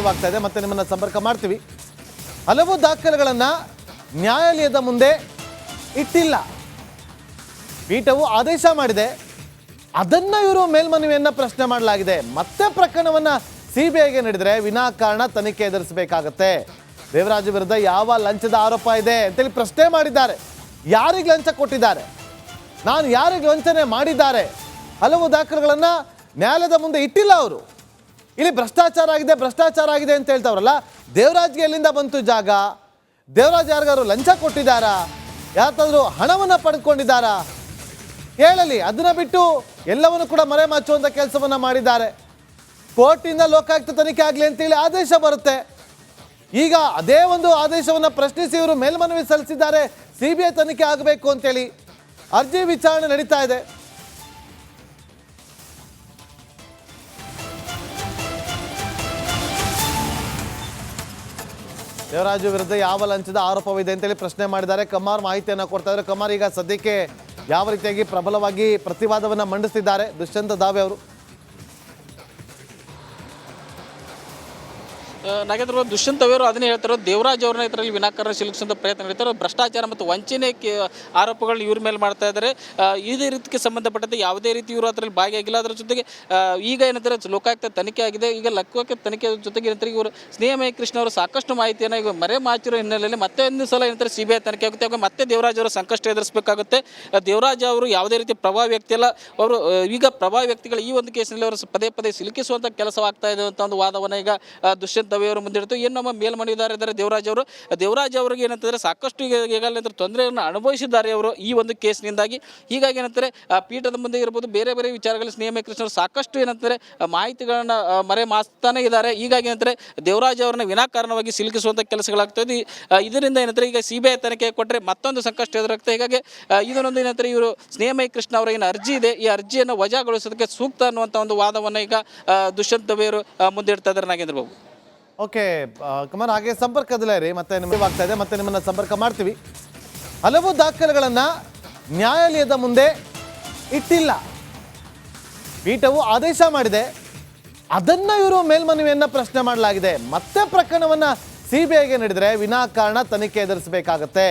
ಮುಖ್ಯವಾಗ್ತಾ ಇದೆ. ಮತ್ತೆ ನಿಮ್ಮನ್ನ ಸಂಪರ್ಕ ಮಾಡ್ತೀವಿ. ಹಲವು ದಾಖಲೆಗಳನ್ನು ನ್ಯಾಯಾಲಯದ ಮುಂದೆ ಇಟ್ಟಿಲ್ಲ. ಪೀಠವು ಆದೇಶ ಮಾಡಿದೆ, ಅದನ್ನ ಇವರು ಮೇಲ್ಮನವಿಯನ್ನ ಪ್ರಶ್ನೆ ಮಾಡಲಾಗಿದೆ. ಮತ್ತೆ ಪ್ರಕರಣವನ್ನ ಸಿಬಿಐಗೆ ನೀಡಿದ್ರೆ ವಿನಾಕಾರಣ ತನಿಖೆ ಎದುರಿಸಬೇಕಾಗತ್ತೆ. ದೇವರಾಜ್ ವಿರುದ್ಧ ಯಾವ ಲಂಚದ ಆರೋಪ ಇದೆ ಅಂತೇಳಿ ಪ್ರಶ್ನೆ ಮಾಡಿದ್ದಾರೆ. ಯಾರಿಗೆ ಲಂಚ ಕೊಟ್ಟಿದ್ದಾರೆ, ನಾನು ಯಾರಿಗೆ ವಂಚನೆ ಮಾಡಿದ್ದಾರೆ, ಹಲವು ದಾಖಲೆಗಳನ್ನ ನ್ಯಾಯಾಲಯದ ಮುಂದೆ ಇಟ್ಟಿಲ್ಲ ಅವರು. ಇಲ್ಲಿ ಭ್ರಷ್ಟಾಚಾರ ಆಗಿದೆ ಅಂತ ಹೇಳ್ತಾವ್ರಲ್ಲ, ದೇವರಾಜ್ಗೆ ಎಲ್ಲಿಂದ ಬಂತು ಜಾಗ? ದೇವರಾಜ್ ಯಾರಿಗಾರು ಲಂಚ ಕೊಟ್ಟಿದ್ದಾರಾ? ಯಾರಾದ್ರೂ ಹಣವನ್ನು ಪಡೆದುಕೊಂಡಿದ್ದಾರಾ? ಹೇಳಲಿ. ಅದನ್ನ ಬಿಟ್ಟು ಎಲ್ಲವನ್ನು ಕೂಡ ಮರೆಮಾಚುವಂಥ ಕೆಲಸವನ್ನ ಮಾಡಿದ್ದಾರೆ. ಕೋರ್ಟಿಂದ ಲೋಕಾಯುಕ್ತ ತನಿಖೆ ಆಗಲಿ ಅಂತೇಳಿ ಆದೇಶ ಬರುತ್ತೆ. ಈಗ ಅದೇ ಒಂದು ಆದೇಶವನ್ನು ಪ್ರಶ್ನಿಸಿ ಇವರು ಮೇಲ್ಮನವಿ ಸಲ್ಲಿಸಿದ್ದಾರೆ, ಸಿಬಿಐ ತನಿಖೆ ಆಗಬೇಕು ಅಂತೇಳಿ. ಅರ್ಜಿ ವಿಚಾರಣೆ ನಡೀತಾ ಇದೆ. ದೇವರಾಜು ವಿರುದ್ಧ ಯಾವ ಲಂಚದ ಆರೋಪವಿದೆ ಅಂತೇಳಿ ಪ್ರಶ್ನೆ ಮಾಡಿದ್ದಾರೆ. ಕಮಾರ್ ಮಾಹಿತಿಯನ್ನು ಕೊಡ್ತಾ ಇದ್ದಾರೆ. ಕಮಾರ್, ಈಗ ಸದ್ಯಕ್ಕೆ ಯಾವ ರೀತಿಯಾಗಿ ಪ್ರಬಲವಾಗಿ ಪ್ರತಿವಾದವನ್ನು ಮಂಡಿಸ್ತಿದ್ದಾರೆ ದುಷ್ಯಂತ ದಾವೆ ಅವರು? ನಾಗೇಂದ್ರ ದುಷ್ಯಂತ್ ಅವರು ಅದನ್ನೇ ಹೇಳ್ತಾರೆ, ದೇವರಾಜ್ ಅವ್ರನ್ನ ಇದರಲ್ಲಿ ವಿನಾಕಾರಣ ಸಿಲುಕಿಸುವಂಥ ಪ್ರಯತ್ನ ನಡೀತಾರೆ. ಭ್ರಷ್ಟಾಚಾರ ಮತ್ತು ವಂಚನೆ ಆರೋಪಗಳನ್ನ ಇವ್ರ ಮೇಲೆ ಮಾಡ್ತಾ ಇದ್ದಾರೆ. ಇದೇ ರೀತಿಗೆ ಸಂಬಂಧಪಟ್ಟಂತೆ ಯಾವುದೇ ರೀತಿ ಇವರು ಅದರಲ್ಲಿ ಭಾಗಿಯಾಗಿಲ್ಲ. ಅದರ ಜೊತೆಗೆ ಈಗ ಏನಂತಾರೆ ಲೋಕಾಯುಕ್ತ ತನಿಖೆ ಆಗಿದೆ. ಈಗ ಲೋಕಾಯುಕ್ತ ತನಿಖೆ ಜೊತೆಗೆ ಏನಂತಾರೆ ಇವರು ಸ್ನೇಹಮಯ ಕೃಷ್ಣ ಅವರು ಸಾಕಷ್ಟು ಮಾಹಿತಿಯನ್ನು ಈಗ ಮರೆಮಾಚಿರೋ ಹಿನ್ನೆಲೆಯಲ್ಲಿ ಮತ್ತೆ ಒಂದು ಸಲ ಏನಂತಾರೆ ಸಿಬಿಐ ತನಿಖೆ ಆಗುತ್ತೆ. ಆಗ ಮತ್ತೆ ದೇವರಾಜ್ ಅವರು ಸಂಕಷ್ಟ ಎದುರಿಸಬೇಕಾಗುತ್ತೆ. ದೇವರಾಜ್ ಅವರು ಯಾವುದೇ ರೀತಿ ಪ್ರಭಾವ ವ್ಯಕ್ತಿ ಅಲ್ಲ. ಅವರು ಈಗ ಪ್ರಭಾವ ವ್ಯಕ್ತಿಗಳು ಈ ಒಂದು ಕೇಸಿನಲ್ಲಿ ಅವರು ಪದೇ ಪದೇ ಸಿಲುಕಿಸುವಂಥ ಕೆಲಸವಾಗ್ತಾ ಇದೆ ಅಂತ ಒಂದು ವಾದವನ್ನು ಈಗ ದುಷ್ಯಂತ್ ಅವರು ಮುಂದಿಡ್ತು. ಏನು ನಮ್ಮ ಮೇಲ್ಮನವಿದಾರ ಇದ್ದಾರೆ ದೇವರಾಜ್ ಅವರಿಗೆ ಏನಂತಂದ್ರೆ ಸಾಕಷ್ಟು ಈಗಾಗಲೇ ತೊಂದರೆಯನ್ನು ಅನುಭವಿಸಿದ್ದಾರೆ ಅವರು ಈ ಒಂದು ಕೇಸ್ನಿಂದಾಗಿ. ಹೀಗಾಗಿ ಏನಂತಾರೆ ಪೀಠದ ಮುಂದೆ ಇರ್ಬೋದು, ಬೇರೆ ಬೇರೆ ವಿಚಾರಗಳಲ್ಲಿ ಸ್ನೇಹಮಯ ಕೃಷ್ಣರು ಸಾಕಷ್ಟು ಏನಂತಾರೆ ಮಾಹಿತಿಗಳನ್ನ ಮರೆಮಾಚ್ತಾನೆ ಇದ್ದಾರೆ. ಹೀಗಾಗಿ ಏನಂತಾರೆ ದೇವರಾಜ್ ಅವರನ್ನ ವಿನಾಕಾರಣವಾಗಿ ಸಿಲುಕಿಸುವಂಥ ಕೆಲಸಗಳಾಗ್ತದೆ. ಇದರಿಂದ ಏನಂತಾರೆ ಈಗ ಸಿಬಿಐ ತನಿಖೆ ಕೊಟ್ಟರೆ ಮತ್ತೊಂದು ಸಂಕಷ್ಟ ಎದುರಾಗ್ತದೆ. ಹೀಗಾಗಿ ಇದನ್ನೊಂದು ಏನಂತಾರೆ ಇವರು ಸ್ನೇಹಮಯ ಕೃಷ್ಣ ಅವರ ಏನು ಅರ್ಜಿ ಇದೆ, ಈ ಅರ್ಜಿಯನ್ನು ವಜಾಗೊಳಿಸೋದಕ್ಕೆ ಸೂಕ್ತ ಅನ್ನುವಂಥ ಒಂದು ವಾದವನ್ನು ಈಗ ದುಷ್ಯಂತ್ ದವೇರು ಮುಂದಿಡ್ತಾ ಇದ್ದಾರೆ. ನಾಗೇಂದ್ರ ಬಾಬು, ಓಕೆ ಕಮರ್, ಹಾಗೆ ಸಂಪರ್ಕದಲ್ಲೇ ರೀ. ಮತ್ತೆ ನಿಮಗೆ ಆಗ್ತಾ ಇದೆ, ಮತ್ತೆ ನಿಮ್ಮನ್ನ ಸಂಪರ್ಕ ಮಾಡ್ತೀವಿ. ಹಲವು ದಾಖಲೆಗಳನ್ನು ನ್ಯಾಯಾಲಯದ ಮುಂದೆ ಇಟ್ಟಿಲ್ಲ. ಪೀಠವು ಆದೇಶ ಮಾಡಿದೆ, ಅದನ್ನ ಇವರು ಮೇಲ್ಮನವಿಯನ್ನ ಪ್ರಶ್ನೆ ಮಾಡಲಾಗಿದೆ. ಮತ್ತೆ ಪ್ರಕರಣವನ್ನ ಸಿಬಿಐಗೆ ನೀಡಿದ್ರೆ ವಿನಾಕಾರಣ ತನಿಖೆ ಎದುರಿಸಬೇಕಾಗತ್ತೆ.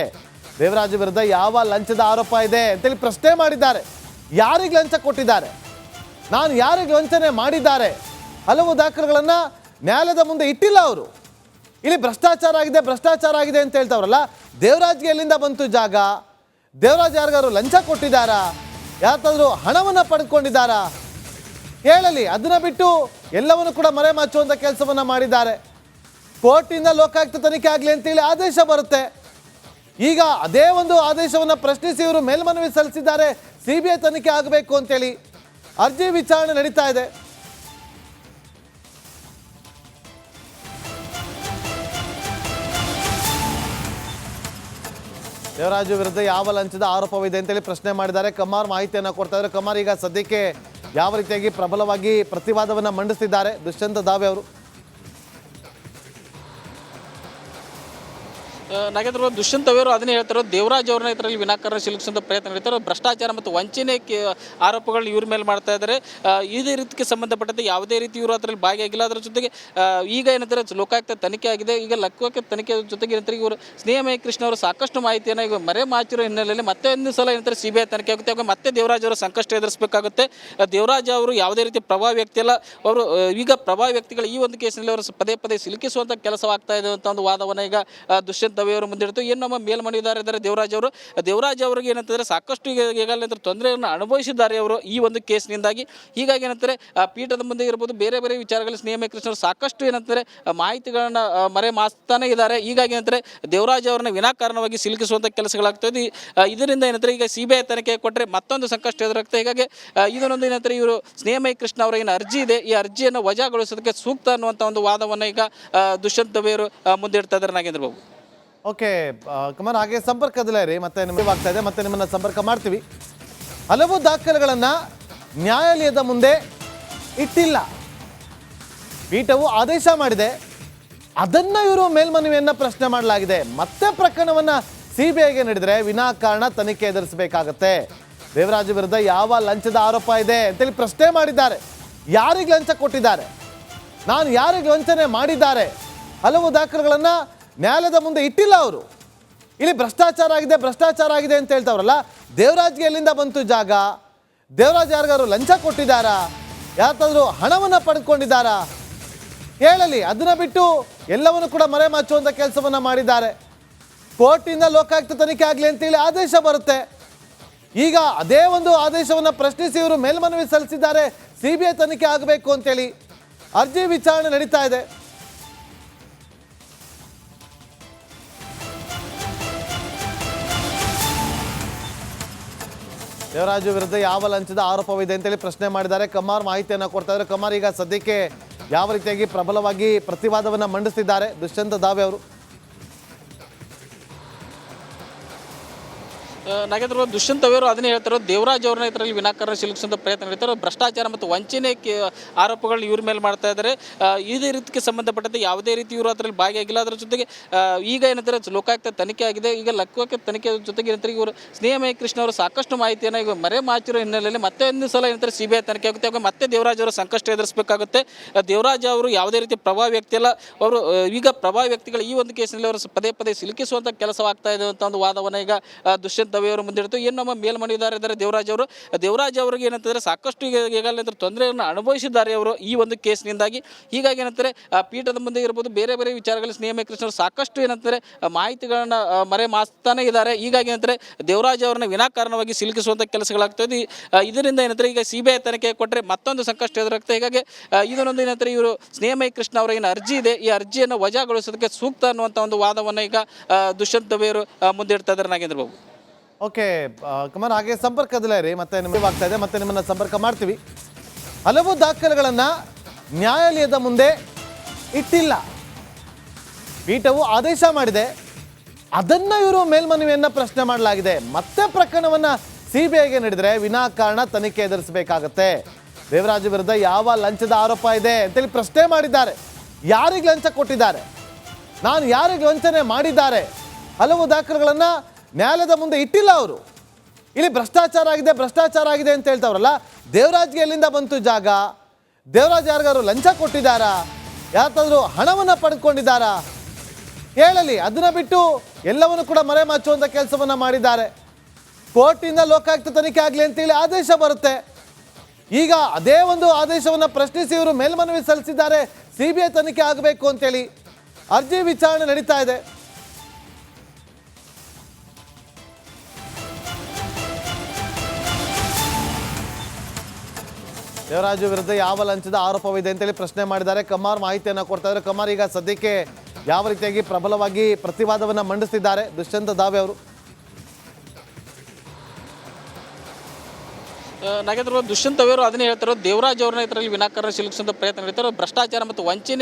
ದೇವರಾಜ್ ವಿರುದ್ಧ ಯಾವ ಲಂಚದ ಆರೋಪ ಇದೆ ಅಂತೇಳಿ ಪ್ರಶ್ನೆ ಮಾಡಿದ್ದಾರೆ. ಯಾರಿಗೆ ಲಂಚ ಕೊಟ್ಟಿದ್ದಾರೆ, ನಾನು ಯಾರಿಗೆ ವಂಚನೆ ಮಾಡಿದ್ದಾರೆ, ಹಲವು ದಾಖಲೆಗಳನ್ನ ನ್ಯಾಯಾಲಯದ ಮುಂದೆ ಇಟ್ಟಿಲ್ಲ ಅವರು. ಇಲ್ಲಿ ಭ್ರಷ್ಟಾಚಾರ ಆಗಿದೆ ಅಂತ ಹೇಳ್ತಾವ್ರಲ್ಲ, ದೇವರಾಜ್ಗೆ ಎಲ್ಲಿಂದ ಬಂತು ಜಾಗ? ದೇವರಾಜ್ ಯಾರಿಗಾರು ಲಂಚ ಕೊಟ್ಟಿದ್ದಾರಾ? ಯಾರಾದ್ರೂ ಹಣವನ್ನು ಪಡೆದುಕೊಂಡಿದ್ದಾರಾ? ಹೇಳಲಿ. ಅದನ್ನ ಬಿಟ್ಟು ಎಲ್ಲವನ್ನು ಕೂಡ ಮರೆಮಾಚುವಂಥ ಕೆಲಸವನ್ನ ಮಾಡಿದ್ದಾರೆ. ಕೋರ್ಟಿಂದ ಲೋಕಾಯುಕ್ತ ತನಿಖೆ ಆಗಲಿ ಅಂತೇಳಿ ಆದೇಶ ಬರುತ್ತೆ. ಈಗ ಅದೇ ಒಂದು ಆದೇಶವನ್ನು ಪ್ರಶ್ನಿಸಿ ಇವರು ಮೇಲ್ಮನವಿ ಸಲ್ಲಿಸಿದ್ದಾರೆ, ಸಿಬಿಐ ತನಿಖೆ ಆಗಬೇಕು ಅಂತೇಳಿ. ಅರ್ಜಿ ವಿಚಾರಣೆ ನಡೀತಾ ಇದೆ. ದೇವರಾಜು ವಿರುದ್ಧ ಯಾವ ಲಂಚದ ಆರೋಪವಿದೆ ಅಂತೇಳಿ ಪ್ರಶ್ನೆ ಮಾಡಿದ್ದಾರೆ. ಕಮಾರ್ ಮಾಹಿತಿಯನ್ನು ಕೊಡ್ತಾ ಇದ್ದಾರೆ. ಕಮಾರ್, ಈಗ ಸದ್ಯಕ್ಕೆ ಯಾವ ರೀತಿಯಾಗಿ ಪ್ರಬಲವಾಗಿ ಪ್ರತಿವಾದವನ್ನು ಮಂಡಿಸ್ತಿದ್ದಾರೆ ದುಷ್ಯಂತ ದಾವೆ ಅವರು? ನಾಗೇಂದ್ರ ದುಷ್ಯಂತ್ ಅವರು ಅದನ್ನೇ ಹೇಳ್ತಾರೆ, ದೇವರಾಜ್ ಅವ್ರನ್ನ ಇದರಲ್ಲಿ ವಿನಾಕಾರಣ ಸಿಲುಕಿಸುವಂಥ ಪ್ರಯತ್ನ ನಡೀತಾರೆ. ಭ್ರಷ್ಟಾಚಾರ ಮತ್ತು ವಂಚನೆ ಆರೋಪಗಳನ್ನ ಇವ್ರ ಮೇಲೆ ಮಾಡ್ತಾ ಇದ್ದಾರೆ. ಇದೇ ರೀತಿಗೆ ಸಂಬಂಧಪಟ್ಟಂತೆ ಯಾವುದೇ ರೀತಿ ಇವರು ಅದರಲ್ಲಿ ಭಾಗಿಯಾಗಿಲ್ಲ. ಅದರ ಜೊತೆಗೆ ಈಗ ಏನಂತಾರೆ ಲೋಕಾಯುಕ್ತ ತನಿಖೆ ಆಗಿದೆ. ಈಗ ಲೋಕಾಯುಕ್ತ ತನಿಖೆ ಜೊತೆಗೆ ಏನಂತಾರೆ ಇವರು ಸ್ನೇಹಮಯ ಕೃಷ್ಣ ಅವರು ಸಾಕಷ್ಟು ಮಾಹಿತಿಯನ್ನು ಈಗ ಮರೆಮಾಚಿರೋ ಹಿನ್ನೆಲೆಯಲ್ಲಿ ಮತ್ತೆ ಒಂದು ಸಲ ಏನಂತಾರೆ ಸಿಬಿಐ ತನಿಖೆ ಆಗುತ್ತೆ. ಆಗ ಮತ್ತೆ ದೇವರಾಜ್ ಅವರು ಸಂಕಷ್ಟ ಎದುರಿಸಬೇಕಾಗುತ್ತೆ. ದೇವರಾಜ್ ಅವರು ಯಾವುದೇ ರೀತಿ ಪ್ರಭಾವ ವ್ಯಕ್ತಿ ಅಲ್ಲ. ಅವರು ಈಗ ಪ್ರಭಾವ ವ್ಯಕ್ತಿಗಳು ಈ ಒಂದು ಕೇಸಿನಲ್ಲಿ ಅವರು ಪದೇ ಪದೇ ಸಿಲುಕಿಸುವಂಥ ಕೆಲಸವಾಗ್ತಾ ಇದೆ ಅಂತ ಒಂದು ವಾದವನ್ನು ಈಗ ದುಷ್ಯಂತ್ ಅವರು ಮುಂದಿಡ್ತು. ಏನು ನಮ್ಮ ಮೇಲ್ಮನವಿದಾರ ಇದ್ದಾರೆ ದೇವರಾಜ್ ಅವರಿಗೆ ಏನಂತಂದ್ರೆ ಸಾಕಷ್ಟು ಈಗಾಗಲೇ ತೊಂದರೆಯನ್ನು ಅನುಭವಿಸಿದ್ದಾರೆ ಅವರು ಈ ಒಂದು ಕೇಸ್ನಿಂದಾಗಿ. ಹೀಗಾಗಿ ಏನಂತಾರೆ ಪೀಠದ ಮುಂದೆ ಇರ್ಬೋದು, ಬೇರೆ ಬೇರೆ ವಿಚಾರಗಳಲ್ಲಿ ಸ್ನೇಹಮಯ ಕೃಷ್ಣರು ಸಾಕಷ್ಟು ಏನಂತಾರೆ ಮಾಹಿತಿಗಳನ್ನ ಮರೆಮಾಚ್ತಾನೆ ಇದ್ದಾರೆ. ಹೀಗಾಗಿ ಏನಂತಾರೆ ದೇವರಾಜ್ ಅವರನ್ನ ವಿನಾಕಾರಣವಾಗಿ ಸಿಲುಕಿಸುವಂಥ ಕೆಲಸಗಳಾಗ್ತದೆ. ಇದರಿಂದ ಏನಂತಾರೆ ಈಗ ಸಿಬಿಐ ತನಿಖೆ ಕೊಟ್ಟರೆ ಮತ್ತೊಂದು ಸಂಕಷ್ಟ ಎದುರಾಗ್ತದೆ. ಹೀಗಾಗಿ ಇದನ್ನೊಂದು ಏನಂತಾರೆ ಇವರು ಸ್ನೇಹಮಯ ಕೃಷ್ಣ ಅವರ ಏನು ಅರ್ಜಿ ಇದೆ, ಈ ಅರ್ಜಿಯನ್ನು ವಜಾಗೊಳಿಸೋದಕ್ಕೆ ಸೂಕ್ತ ಅನ್ನುವಂಥ ಒಂದು ವಾದವನ್ನು ಈಗ ದುಷ್ಯಂತ್ ದವೇರು ಮುಂದಿಡ್ತಾ ಇದ್ದಾರೆ. ನಾಗೇಂದ್ರ ಬಾಬು, ಓಕೆ ಕಮರ್, ಹಾಗೆ ಸಂಪರ್ಕದಲ್ಲೇ ರೀ. ಮತ್ತೆ ನಿಮಗೆ ಆಗ್ತಾ ಇದೆ, ಮತ್ತೆ ನಿಮ್ಮನ್ನ ಸಂಪರ್ಕ ಮಾಡ್ತೀವಿ. ಹಲವು ದಾಖಲೆಗಳನ್ನು ನ್ಯಾಯಾಲಯದ ಮುಂದೆ ಇಟ್ಟಿಲ್ಲ. ಪೀಠವು ಆದೇಶ ಮಾಡಿದೆ, ಅದನ್ನ ಇವರು ಮೇಲ್ಮನವಿಯನ್ನ ಪ್ರಶ್ನೆ ಮಾಡಲಾಗಿದೆ. ಮತ್ತೆ ಪ್ರಕರಣವನ್ನ ಸಿಬಿಐಗೆ ನೀಡಿದ್ರೆ ವಿನಾಕಾರಣ ತನಿಖೆ ಎದುರಿಸಬೇಕಾಗತ್ತೆ. ದೇವರಾಜ್ ವಿರುದ್ಧ ಯಾವ ಲಂಚದ ಆರೋಪ ಇದೆ ಅಂತೇಳಿ ಪ್ರಶ್ನೆ ಮಾಡಿದ್ದಾರೆ. ಯಾರಿಗೆ ಲಂಚ ಕೊಟ್ಟಿದ್ದಾರೆ, ನಾನು ಯಾರಿಗೆ ವಂಚನೆ ಮಾಡಿದ್ದಾರೆ ಹಲವು ದಾಖಲೆಗಳನ್ನು ನ್ಯಾಯಾಲಯದ ಮುಂದೆ ಇಟ್ಟಿಲ್ಲ ಅವರು. ಇಲ್ಲಿ ಭ್ರಷ್ಟಾಚಾರ ಆಗಿದೆ ಅಂತ ಹೇಳ್ತಾವ್ರಲ್ಲ, ದೇವರಾಜ್ಗೆ ಎಲ್ಲಿಂದ ಬಂತು ಜಾಗ? ದೇವರಾಜ್ ಯಾರಿಗಾರು ಲಂಚ ಕೊಟ್ಟಿದ್ದಾರಾ? ಯಾರಾದ್ರೂ ಹಣವನ್ನು ಪಡೆದುಕೊಂಡಿದ್ದಾರಾ? ಹೇಳಲಿ. ಅದನ್ನ ಬಿಟ್ಟು ಎಲ್ಲವನ್ನು ಕೂಡ ಮರೆಮಾಚುವಂಥ ಕೆಲಸವನ್ನು ಮಾಡಿದ್ದಾರೆ. ಕೋರ್ಟಿಂದ ಲೋಕಾಯುಕ್ತ ತನಿಖೆ ಆಗಲಿ ಅಂತೇಳಿ ಆದೇಶ ಬರುತ್ತೆ. ಈಗ ಅದೇ ಒಂದು ಆದೇಶವನ್ನು ಪ್ರಶ್ನಿಸಿ ಇವರು ಮೇಲ್ಮನವಿ ಸಲ್ಲಿಸಿದ್ದಾರೆ, CBI ತನಿಖೆ ಆಗಬೇಕು ಅಂತೇಳಿ. ಅರ್ಜಿ ವಿಚಾರಣೆ ನಡೀತಾ ಇದೆ. ದೇವರಾಜು ವಿರುದ್ಧ ಯಾವ ಲಂಚದ ಆರೋಪವಿದೆ ಅಂತೇಳಿ ಪ್ರಶ್ನೆ ಮಾಡಿದ್ದಾರೆ. ಕಮಾರ್ ಮಾಹಿತಿಯನ್ನು ಕೊಡ್ತಾ ಇದ್ದಾರೆ. ಕಮಾರ್, ಈಗ ಸದ್ಯಕ್ಕೆ ಯಾವ ರೀತಿಯಾಗಿ ಪ್ರಬಲವಾಗಿ ಪ್ರತಿವಾದವನ್ನು ಮಂಡಿಸಿದ್ದಾರೆ ದುಷ್ಯಂತ ದಾವೆ ಅವರು? ನಾಗೇಂದ್ರ ದುಷ್ಯಂತ್ ಅವರು ಅದನ್ನೇ ಹೇಳ್ತಾರೆ, ದೇವರಾಜ್ ಅವ್ರನ್ನ ಇದರಲ್ಲಿ ವಿನಾಕಾರಣ ಸಿಲುಕಿಸುವಂಥ ಪ್ರಯತ್ನ ನಡೀತಾರೆ. ಭ್ರಷ್ಟಾಚಾರ ಮತ್ತು ವಂಚನೆ ಆರೋಪಗಳನ್ನ ಇವ್ರ ಮೇಲೆ ಮಾಡ್ತಾ ಇದ್ದಾರೆ. ಇದೇ ರೀತಿಗೆ ಸಂಬಂಧಪಟ್ಟಂತೆ ಯಾವುದೇ ರೀತಿ ಇವರು ಅದರಲ್ಲಿ ಭಾಗಿಯಾಗಿಲ್ಲ. ಅದರ ಜೊತೆಗೆ ಈಗ ಏನಂತಾರೆ ಲೋಕಾಯುಕ್ತ ತನಿಖೆ ಆಗಿದೆ. ಈಗ ಲೋಕಾಯುಕ್ತ ತನಿಖೆ ಜೊತೆಗೆ ಏನಂತಾರೆ ಇವರು ಸ್ನೇಹಮಯ ಕೃಷ್ಣ ಅವರು ಸಾಕಷ್ಟು ಮಾಹಿತಿಯನ್ನು ಈಗ ಮರೆ ಮಾಚಿರೋ ಹಿನ್ನೆಲೆಯಲ್ಲಿ ಮತ್ತೆ ಒಂದು ಸಲ ಏನಂತಾರೆ CBI ತನಿಖೆ ಆಗುತ್ತೆ. ಆಗ ಮತ್ತೆ ದೇವರಾಜ್ ಅವರು ಸಂಕಷ್ಟ ಎದುರಿಸಬೇಕಾಗುತ್ತೆ. ದೇವರಾಜ್ ಅವರು ಯಾವುದೇ ರೀತಿ ಪ್ರಭಾವಿ ವ್ಯಕ್ತಿ ಅಲ್ಲ. ಅವರು ಈಗ ಪ್ರಭಾವಿ ವ್ಯಕ್ತಿಗಳು ಈ ಒಂದು ಕೇಸಿನಲ್ಲಿ ಅವರು ಪದೇ ಪದೇ ಸಿಲುಕಿಸುವಂಥ ಕೆಲಸವಾಗ್ತಾ ಇದೆ ಅಂತ ಒಂದು ವಾದವನ್ನು ಈಗ ದುಷ್ಯಂತ್ ದವೆ ಅವರು ಮುಂದಿಡ್ತು. ಏನು ನಮ್ಮ ಮೇಲ್ಮನಿದ್ದಾರೆ ದೇವರಾಜ್ ಅವರಿಗೆ ಏನಂತಂದರೆ ಸಾಕಷ್ಟು ಈಗಾಗಲೇ ತೊಂದರೆಯನ್ನು ಅನುಭವಿಸಿದ್ದಾರೆ ಅವರು ಈ ಒಂದು ಕೇಸ್ನಿಂದಾಗಿ. ಹೀಗಾಗಿ ಏನಂತಾರೆ ಪೀಠದ ಮುಂದೆ ಇರ್ಬೋದು, ಬೇರೆ ಬೇರೆ ವಿಚಾರಗಳಲ್ಲಿ ಸ್ನೇಹಮಯ ಕೃಷ್ಣರು ಸಾಕಷ್ಟು ಏನಂತಾರೆ ಮಾಹಿತಿಗಳನ್ನು ಮರೆ ಮಾಸ್ತಾನೆ ಇದ್ದಾರೆ. ಹೀಗಾಗಿ ಏನಂತಾರೆ ದೇವರಾಜ್ ಅವರನ್ನ ವಿನಾಕಾರಣವಾಗಿ ಸಿಲುಕಿಸುವಂಥ ಕೆಲಸಗಳಾಗ್ತದೆ. ಇದರಿಂದ ಏನಂತಾರೆ ಈಗ CBI ತನಿಖೆ ಕೊಟ್ಟರೆ ಮತ್ತೊಂದು ಸಂಕಷ್ಟ ಎದುರಾಗ್ತದೆ. ಹೀಗಾಗಿ ಇದನ್ನೊಂದು ಏನಂತಾರೆ ಇವರು ಸ್ನೇಹಮಯ ಕೃಷ್ಣ ಅವರ ಏನು ಅರ್ಜಿ ಇದೆ, ಈ ಅರ್ಜಿಯನ್ನು ವಜಾಗೊಳಿಸೋದಕ್ಕೆ ಸೂಕ್ತ ಅನ್ನುವಂಥ ಒಂದು ವಾದವನ್ನು ಈಗ ದುಷ್ಯಂತ್ ದವೆ ಅವರು ಮುಂದಿಡ್ತಾ ಇದ್ದಾರೆ. ನಾಗೇಂದ್ರ ಬಾಬು, ಓಕೆ ಕಮನ್, ಹಾಗೆ ಸಂಪರ್ಕದಲ್ಲೇ ರೀ, ಮತ್ತೆ ನಿಮಗೆ ಆಗ್ತಾ ಇದೆ, ಮತ್ತೆ ನಿಮ್ಮನ್ನು ಸಂಪರ್ಕ ಮಾಡ್ತೀವಿ. ಹಲವು ದಾಖಲೆಗಳನ್ನು ನ್ಯಾಯಾಲಯದ ಮುಂದೆ ಇಟ್ಟಿಲ್ಲ, ಪೀಠವು ಆದೇಶ ಮಾಡಿದೆ. ಅದನ್ನ ಇವರು ಮೇಲ್ಮನವಿಯನ್ನು ಪ್ರಶ್ನೆ ಮಾಡಲಾಗಿದೆ. ಮತ್ತೆ ಪ್ರಕರಣವನ್ನು CBIಗೆ ನೀಡಿದರೆ ವಿನಾಕಾರಣ ತನಿಖೆ ಎದುರಿಸಬೇಕಾಗತ್ತೆ. ದೇವರಾಜ್ ವಿರುದ್ಧ ಯಾವ ಲಂಚದ ಆರೋಪ ಇದೆ ಅಂತೇಳಿ ಪ್ರಶ್ನೆ ಮಾಡಿದ್ದಾರೆ. ಯಾರಿಗೆ ಲಂಚ ಕೊಟ್ಟಿದ್ದಾರೆ, ನಾನು ಯಾರಿಗೆ ವಂಚನೆ ಮಾಡಿದ್ದಾರೆ, ಹಲವು ದಾಖಲೆಗಳನ್ನು ನ್ಯಾಯಾಲಯದ ಮುಂದೆ ಇಟ್ಟಿಲ್ಲ ಅವರು. ಇಲ್ಲಿ ಭ್ರಷ್ಟಾಚಾರ ಆಗಿದೆ ಅಂತ ಹೇಳ್ತಾವ್ರಲ್ಲ, ದೇವರಾಜ್ಗೆ ಎಲ್ಲಿಂದ ಬಂತು ಜಾಗ? ದೇವರಾಜ್ ಯಾರಿಗಾರು ಲಂಚ ಕೊಟ್ಟಿದ್ದಾರಾ? ಯಾರಾದ್ರೂ ಹಣವನ್ನು ಪಡೆದುಕೊಂಡಿದ್ದಾರಾ? ಹೇಳಲಿ. ಅದನ್ನ ಬಿಟ್ಟು ಎಲ್ಲವನ್ನು ಕೂಡ ಮರೆಮಾಚುವಂಥ ಕೆಲಸವನ್ನು ಮಾಡಿದ್ದಾರೆ. ಕೋರ್ಟಿಂದ ಲೋಕಾಯುಕ್ತ ತನಿಖೆ ಆಗಲಿ ಅಂತೇಳಿ ಆದೇಶ ಬರುತ್ತೆ. ಈಗ ಅದೇ ಒಂದು ಆದೇಶವನ್ನು ಪ್ರಶ್ನಿಸಿ ಇವರು ಮೇಲ್ಮನವಿ ಸಲ್ಲಿಸಿದ್ದಾರೆ, CBI ತನಿಖೆ ಆಗಬೇಕು ಅಂತೇಳಿ. ಅರ್ಜಿ ವಿಚಾರಣೆ ನಡೀತಾ ಇದೆ. ದೇವರಾಜು ವಿರುದ್ಧ ಯಾವ ಲಂಚದ ಆರೋಪವಿದೆ ಅಂತೇಳಿ ಪ್ರಶ್ನೆ ಮಾಡಿದ್ದಾರೆ. ಕಮಾರ್ ಮಾಹಿತಿಯನ್ನು ಕೊಡ್ತಾ ಇದ್ದಾರೆ. ಕಮಾರ್, ಈಗ ಸದ್ಯಕ್ಕೆ ಯಾವ ರೀತಿಯಾಗಿ ಪ್ರಬಲವಾಗಿ ಪ್ರತಿವಾದವನ್ನು ಮಂಡಿಸಿದ್ದಾರೆ ದುಷ್ಯಂತ ದಾವೆ ಅವರು? ನಾಗೇಂದ್ರ ದುಷ್ಯಂತ್ ಅವರು ಅದನ್ನೇ ಹೇಳ್ತಾರೆ, ದೇವರಾಜ್ ಅವ್ರನ್ನ ಇದರಲ್ಲಿ ವಿನಾಕಾರಣ ಸಿಲುಕಿಸುವಂಥ ಪ್ರಯತ್ನ ನಡೀತಾರೆ. ಭ್ರಷ್ಟಾಚಾರ ಮತ್ತು ವಂಚನೆ